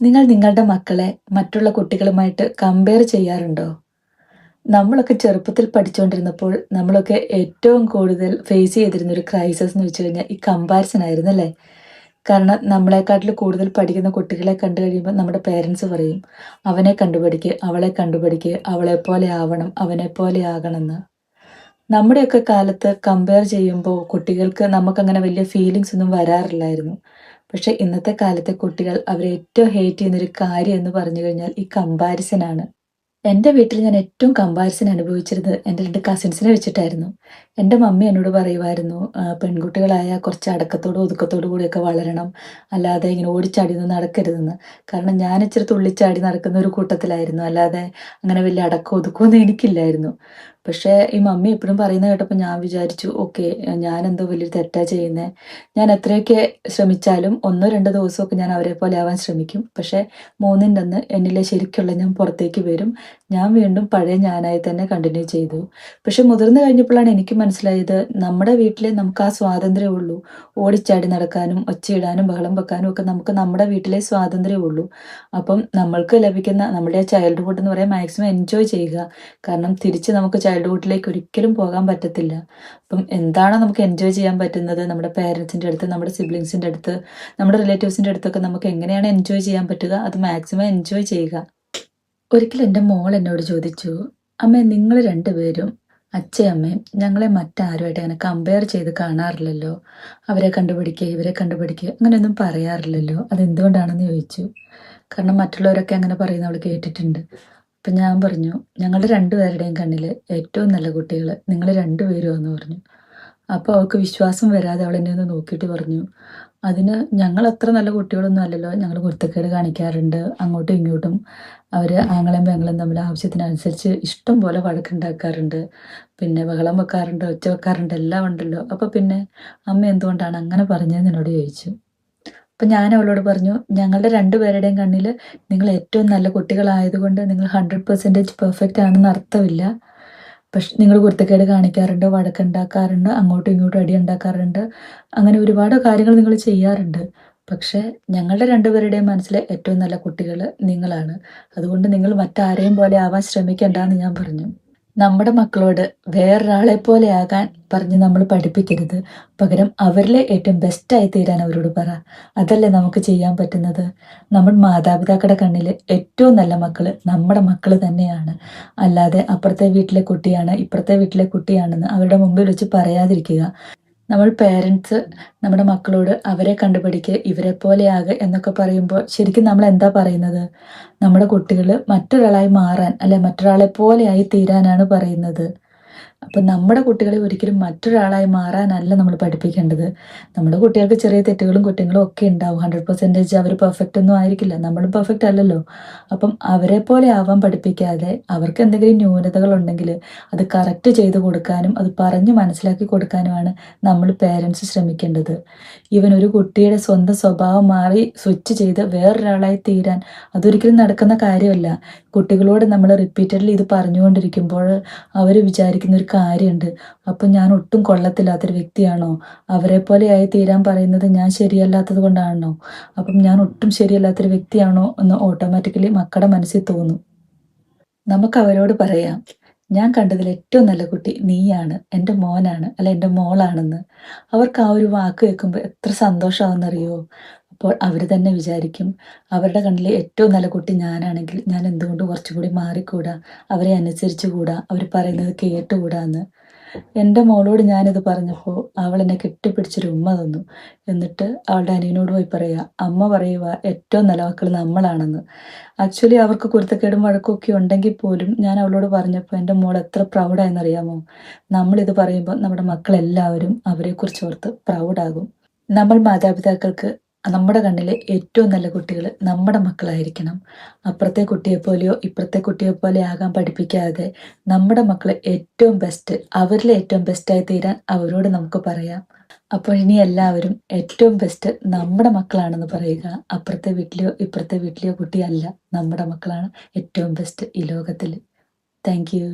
നിങ്ങൾ നിങ്ങളുടെ മക്കളെ മറ്റുള്ള കുട്ടികളുമായിട്ട് കമ്പയർ ചെയ്യാറുണ്ടോ? നമ്മളൊക്കെ ചെറുപ്പത്തിൽ പഠിച്ചുകൊണ്ടിരുന്നപ്പോൾ നമ്മളൊക്കെ ഏറ്റവും കൂടുതൽ ഫേസ് ചെയ്തിരുന്ന ഒരു ക്രൈസിസ് എന്ന് വെച്ച് കഴിഞ്ഞാൽ ഈ കമ്പാരിസൺ ആയിരുന്നു അല്ലേ? കാരണം നമ്മളെക്കാട്ടിലും കൂടുതൽ പഠിക്കുന്ന കുട്ടികളെ കണ്ടു കഴിയുമ്പോൾ നമ്മുടെ പേരൻസ് പറയും, "അവനെ കണ്ടുപഠിക്ക്, അവളെ കണ്ടുപഠിക്ക്, അവളെപ്പോലെ ആവണം, അവനെപ്പോലെ ആകണമെന്ന്." നമ്മുടെയൊക്കെ കാലത്ത് കമ്പയർ ചെയ്യുമ്പോൾ കുട്ടികൾക്ക് നമുക്കങ്ങനെ വലിയ ഫീലിങ്സ് ഒന്നും വരാറില്ലായിരുന്നു. പക്ഷേ ഇന്നത്തെ കാലത്തെ കുട്ടികൾ അവരെ ഏറ്റവും ഹേറ്റ് ചെയ്യുന്നൊരു കാര്യം എന്ന് പറഞ്ഞു കഴിഞ്ഞാൽ ഈ കമ്പാരിസൺ ആണ്. എൻ്റെ വീട്ടിൽ ഞാൻ ഏറ്റവും കമ്പാരിസൺ അനുഭവിച്ചിരുന്നത് എൻ്റെ 2 കസിൻസിനെ വെച്ചിട്ടായിരുന്നു. എൻ്റെ മമ്മി എന്നോട് പറയുമായിരുന്നു, പെൺകുട്ടികളായാൽ കുറച്ച് അടക്കത്തോടും ഒതുക്കത്തോടു കൂടിയൊക്കെ വളരണം. അല്ലാതെ ഇങ്ങനെ ഓടിച്ചാടിയൊന്നും നടക്കരുതെന്ന്. കാരണം ഞാൻ ഇച്ചിരി തുള്ളിച്ചാടി നടക്കുന്ന ഒരു കൂട്ടത്തിലായിരുന്നു. അല്ലാതെ അങ്ങനെ വലിയ അടക്കവും ഒതുക്കമൊന്നും എനിക്കില്ലായിരുന്നു. പക്ഷേ ഈ മമ്മി എപ്പോഴും പറയുന്നത് കേട്ടപ്പോൾ ഞാൻ വിചാരിച്ചു, ഓക്കെ, ഞാനെന്തോ വലിയൊരു തെറ്റാ ചെയ്യുന്നേ. ഞാൻ എത്രയൊക്കെ ശ്രമിച്ചാലും 1, 2 ദിവസമൊക്കെ ഞാൻ അവരെ പോലെ ആവാൻ ശ്രമിക്കും. പക്ഷേ 3ൻ്റെ അന്ന് എന്നിലെ ശരിക്കുള്ള ഞാൻ പുറത്തേക്ക് വരും. ഞാൻ വീണ്ടും പഴയ ഞാനായി തന്നെ കണ്ടിന്യൂ ചെയ്തു. പക്ഷെ മുതിർന്നു കഴിഞ്ഞപ്പോഴാണ് എനിക്ക് മനസ്സിലായത്, നമ്മുടെ വീട്ടില് നമുക്ക് ആ സ്വാതന്ത്ര്യമേ ഉള്ളൂ. ഓടിച്ചാടി നടക്കാനും, ഒച്ചയിടാനും, ബഹളം വെക്കാനും ഒക്കെ നമുക്ക് നമ്മുടെ വീട്ടിലെ സ്വാതന്ത്ര്യമേ ഉള്ളൂ. അപ്പം നമ്മൾക്ക് ലഭിക്കുന്ന നമ്മുടെ ചൈൽഡ്ഹുഡ് എന്ന് പറയാൻ മാക്സിമം എൻജോയ് ചെയ്യുക. കാരണം തിരിച്ച് നമുക്ക് ചൈൽഡ്ഹുഡിലേക്ക് ഒരിക്കലും പോകാൻ പറ്റത്തില്ല. അപ്പം എന്താണോ നമുക്ക് എൻജോയ് ചെയ്യാൻ പറ്റുന്നത്, നമ്മുടെ പേരൻസിൻ്റെ അടുത്ത്, നമ്മുടെ സിബ്ലിങ്സിൻ്റെ അടുത്ത്, നമ്മുടെ റിലേറ്റീവ്സിൻ്റെ അടുത്തൊക്കെ നമുക്ക് എങ്ങനെയാണ് എൻജോയ് ചെയ്യാൻ പറ്റുക, അത് മാക്സിമം എൻജോയ് ചെയ്യുക. ഒരിക്കൽ എൻ്റെ മോൾ എന്നോട് ചോദിച്ചു, "അമ്മേ, നിങ്ങൾ രണ്ടുപേരും അച്ഛയും അമ്മയും ഞങ്ങളെ മറ്റാരുമായിട്ട് അങ്ങനെ കമ്പയർ ചെയ്ത് കാണാറില്ലല്ലോ. അവരെ കണ്ടുപിടിക്കുക, ഇവരെ കണ്ടുപിടിക്കുക, അങ്ങനെയൊന്നും പറയാറില്ലല്ലോ. അതെന്തുകൊണ്ടാണെന്ന്?" ചോദിച്ചു. കാരണം മറ്റുള്ളവരൊക്കെ അങ്ങനെ പറയുന്നത് അവൾ കേട്ടിട്ടുണ്ട്. അപ്പം ഞാൻ പറഞ്ഞു, "ഞങ്ങളുടെ രണ്ടുപേരുടെയും കണ്ണിൽ ഏറ്റവും നല്ല കുട്ടികൾ നിങ്ങൾ രണ്ടുപേരുമാണെന്ന്" പറഞ്ഞു. അപ്പോൾ അവൾക്ക് വിശ്വാസം വരാതെ അവൾ എന്നെ ഒന്ന് നോക്കിയിട്ട് പറഞ്ഞു, "അതിന് ഞങ്ങൾ അത്ര നല്ല കുട്ടികളൊന്നും അല്ലല്ലോ. ഞങ്ങൾ കുരുത്തക്കേട് കാണിക്കാറുണ്ട്. അങ്ങോട്ടും ഇങ്ങോട്ടും അവർ ആങ്ങളെയും പെങ്ങളും തമ്മിൽ ആവശ്യത്തിനനുസരിച്ച് ഇഷ്ടം പോലെ വഴക്കുണ്ടാക്കാറുണ്ട്. പിന്നെ ബഹളം വെക്കാറുണ്ട്, ഒച്ച വെക്കാറുണ്ട്, എല്ലാം ഉണ്ടല്ലോ. അപ്പോൾ പിന്നെ അമ്മ എന്തുകൊണ്ടാണ് അങ്ങനെ പറഞ്ഞതെന്ന്" എന്നോട് ചോദിച്ചു. അപ്പം ഞാൻ അവളോട് പറഞ്ഞു, "ഞങ്ങളുടെ രണ്ടുപേരുടെയും കണ്ണിൽ നിങ്ങൾ ഏറ്റവും നല്ല കുട്ടികളായതുകൊണ്ട് നിങ്ങൾ 100% പെർഫെക്റ്റ് ആണെന്ന് അർത്ഥമില്ല. പക്ഷെ നിങ്ങൾ കുരുത്തക്കേട് കാണിക്കാറുണ്ട്, വഴക്കുണ്ടാക്കാറുണ്ട്, അങ്ങോട്ടും ഇങ്ങോട്ടും അടിയുണ്ടാക്കാറുണ്ട്. അങ്ങനെ ഒരുപാട് കാര്യങ്ങൾ നിങ്ങൾ ചെയ്യാറുണ്ട്. പക്ഷേ ഞങ്ങളുടെ രണ്ടുപേരുടെയും മനസ്സിലെ ഏറ്റവും നല്ല കുട്ടികൾ നിങ്ങളാണ്. അതുകൊണ്ട് നിങ്ങൾ മറ്റാരെയും പോലെ ആവാൻ ശ്രമിക്കണ്ടാന്ന്" ഞാൻ പറഞ്ഞു. നമ്മുടെ മക്കളോട് വേറൊരാളെ പോലെ ആകാൻ പറഞ്ഞ് നമ്മൾ പഠിപ്പിക്കരുത്. പകരം അവരിലെ ഏറ്റവും ബെസ്റ്റായി തീരാൻ അവരോട് പറ. അതല്ലേ നമുക്ക് ചെയ്യാൻ പറ്റുന്നത്. നമ്മൾ മാതാപിതാക്കളുടെ കണ്ണില് ഏറ്റവും നല്ല മക്കള് നമ്മുടെ മക്കള് തന്നെയാണ്. അല്ലാതെ അപ്പുറത്തെ വീട്ടിലെ കുട്ടിയാണ്, ഇപ്പുറത്തെ വീട്ടിലെ കുട്ടിയാണെന്ന് അവരുടെ മുമ്പിൽ വെച്ച് പറയാതിരിക്കുക. നമ്മൾ പേരൻറ്സ് നമ്മുടെ മക്കളോട് അവരെ കണ്ടുപഠിക്ക്, ഇവരെ പോലെയാക് എന്നൊക്കെ പറയുമ്പോൾ ശരിക്കും നമ്മൾ എന്താ പറയുന്നത്? നമ്മുടെ കുട്ടികൾ മറ്റൊരാളായി മാറാൻ, അല്ലെ മറ്റൊരാളെ പോലെയായി തീരാനാണ് പറയുന്നത്. അപ്പം നമ്മുടെ കുട്ടികളെ ഒരിക്കലും മറ്റൊരാളായി മാറാനല്ല നമ്മൾ പഠിപ്പിക്കേണ്ടത്. നമ്മുടെ കുട്ടികൾക്ക് ചെറിയ തെറ്റുകളും കുറ്റങ്ങളും ഒക്കെ ഉണ്ടാവും. 100% അവർ പെർഫെക്റ്റ് ഒന്നും ആയിരിക്കില്ല. നമ്മളും പെർഫെക്റ്റ് അല്ലല്ലോ. അപ്പം അവരെ പോലെ ആവാൻ പഠിപ്പിക്കാതെ അവർക്ക് എന്തെങ്കിലും ന്യൂനതകളുണ്ടെങ്കിൽ അത് കറക്റ്റ് ചെയ്ത് കൊടുക്കാനും അത് പറഞ്ഞ് മനസ്സിലാക്കി കൊടുക്കാനുമാണ് നമ്മൾ പേരൻസ് ശ്രമിക്കേണ്ടത്. ഈവൻ ഒരു കുട്ടിയുടെ സ്വന്തം സ്വഭാവം മാറി സ്വിച്ച് ചെയ്ത് വേറൊരാളായി തീരാൻ അതൊരിക്കലും നടക്കുന്ന കാര്യമല്ല. കുട്ടികളോട് നമ്മൾ റിപ്പീറ്റഡ്ലി ഇത് പറഞ്ഞുകൊണ്ടിരിക്കുമ്പോൾ അവർ വിചാരിക്കുന്ന ഒരു കാര്യമുണ്ട്. അപ്പം ഞാൻ ഒട്ടും കൊള്ളത്തില്ലാത്തൊരു വ്യക്തിയാണോ? അവരെപ്പോലെ ആയി തീരാൻ പറയുന്നത് ഞാൻ ശരിയല്ലാത്തത് കൊണ്ടാണോ? അപ്പം ഞാൻ ഒട്ടും ശരിയല്ലാത്തൊരു വ്യക്തിയാണോ എന്ന് ഓട്ടോമാറ്റിക്കലി മക്കളുടെ മനസ്സിൽ തോന്നും. നമുക്ക് അവരോട് പറയാം, "ഞാൻ കണ്ടതിൽ ഏറ്റവും നല്ല കുട്ടി നീയാണ്. എൻ്റെ മോനാണ്, അല്ല എൻ്റെ മോളാണെന്ന്." അവർക്ക് ആ ഒരു വാക്ക് കേൾക്കുമ്പോൾ എത്ര സന്തോഷമാവുമെന്നറിയോ? അപ്പോൾ അവർ തന്നെ വിചാരിക്കും, അവരുടെ കണ്ണിൽ ഏറ്റവും നല്ല കുട്ടി ഞാനാണെങ്കിൽ ഞാൻ എന്തുകൊണ്ട് കുറച്ചുകൂടി മാറിക്കൂടാ? അവരെ അനുസരിച്ചുകൂടാ? അവർ പറയുന്നത് കേട്ടുകൂടാ എന്ന്. എൻ്റെ മോളോട് ഞാനിത് പറഞ്ഞപ്പോൾ അവളെന്നെ കെട്ടിപ്പിടിച്ചൊരു ഉമ്മ തന്നു. എന്നിട്ട് അവളുടെ അനിയനോട് പോയി പറയാ, "അമ്മ പറയുവാ ഏറ്റവും നല്ല മക്കൾ നമ്മളാണെന്ന്." ആക്ച്വലി അവർക്ക് കുരുത്തക്കേടും വഴക്കും ഒക്കെ ഉണ്ടെങ്കിൽ പോലും ഞാൻ അവളോട് പറഞ്ഞപ്പോൾ എൻ്റെ മോൾ എത്ര പ്രൗഡായെന്നറിയാമോ? നമ്മളിത് പറയുമ്പോൾ നമ്മുടെ മക്കളെല്ലാവരും അവരെക്കുറിച്ച് ഓർത്ത് പ്രൗഡാകും. നമ്മൾ മാതാപിതാക്കൾക്ക് നമ്മുടെ കണ്ണിലെ ഏറ്റവും നല്ല കുട്ടികൾ നമ്മുടെ മക്കളായിരിക്കണം. അപ്പുറത്തെ കുട്ടിയെപ്പോലെയോ ഇപ്പുറത്തെ കുട്ടിയെപ്പോലെ ആകാൻ പഠിപ്പിക്കാതെ നമ്മുടെ മക്കള് ഏറ്റവും ബെസ്റ്റ്, അവരിലെ ഏറ്റവും ബെസ്റ്റായി തീരാൻ അവരോട് നമുക്ക് പറയാം. അപ്പോൾ ഇനി എല്ലാവരും ഏറ്റവും ബെസ്റ്റ് നമ്മുടെ മക്കളാണെന്ന് പറയുക. അപ്പുറത്തെ വീട്ടിലെയോ ഇപ്പുറത്തെ വീട്ടിലെയോ കുട്ടിയല്ല, നമ്മുടെ മക്കളാണ് ഏറ്റവും ബെസ്റ്റ് ഈ ലോകത്തില്. Thank you.